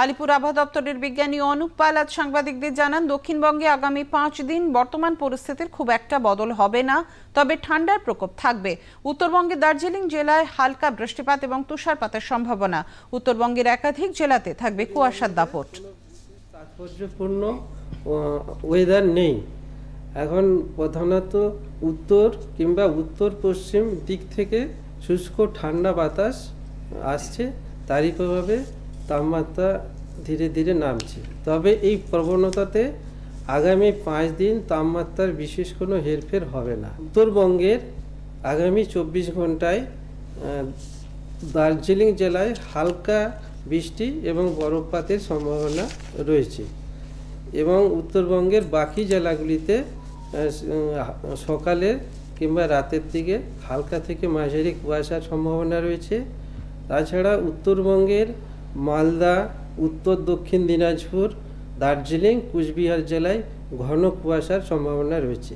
আলিপুর আবহাওয়া দপ্তরের বিজ্ঞানী অনুপ পাল আজ সাংবাদিকদের জানান, দক্ষিণবঙ্গে আগামী 5 দিন বর্তমান পরিস্থিতির খুব একটা বদল হবে না, তবে ঠান্ডার প্রকোপ থাকবে। উত্তরবঙ্গের দার্জিলিং জেলায় হালকা বৃষ্টিপাত এবং তুষারপাতের সম্ভাবনা। উত্তরবঙ্গের একাধিক জেলাতে থাকবে কুয়াশার দাপট। তাৎপর্যপূর্ণ ওয়েদার নেই এখন, প্রধানত উত্তর কিংবা উত্তর পশ্চিম দিক থেকে শুষ্ক ঠান্ডা বাতাস আসছে, তারই প্রভাবে তাপমাত্রা ধীরে ধীরে নামছে। তবে এই প্রবণতাতে আগামী 5 দিন তাপমাত্রার বিশেষ কোনো হেরফের হবে না। উত্তরবঙ্গের আগামী 24 ঘন্টায় দার্জিলিং জেলায় হালকা বৃষ্টি এবং বরফপাতের সম্ভাবনা রয়েছে এবং উত্তরবঙ্গের বাকি জেলাগুলিতে সকালে কিংবা রাতের দিকে হালকা থেকে মাঝারি কুয়াশার সম্ভাবনা রয়েছে। তাছাড়া উত্তরবঙ্গের মালদা, উত্তর দক্ষিণ দিনাজপুর, দার্জিলিং, কুচবিহার জেলায় ঘন কুয়াশার সম্ভাবনা রয়েছে।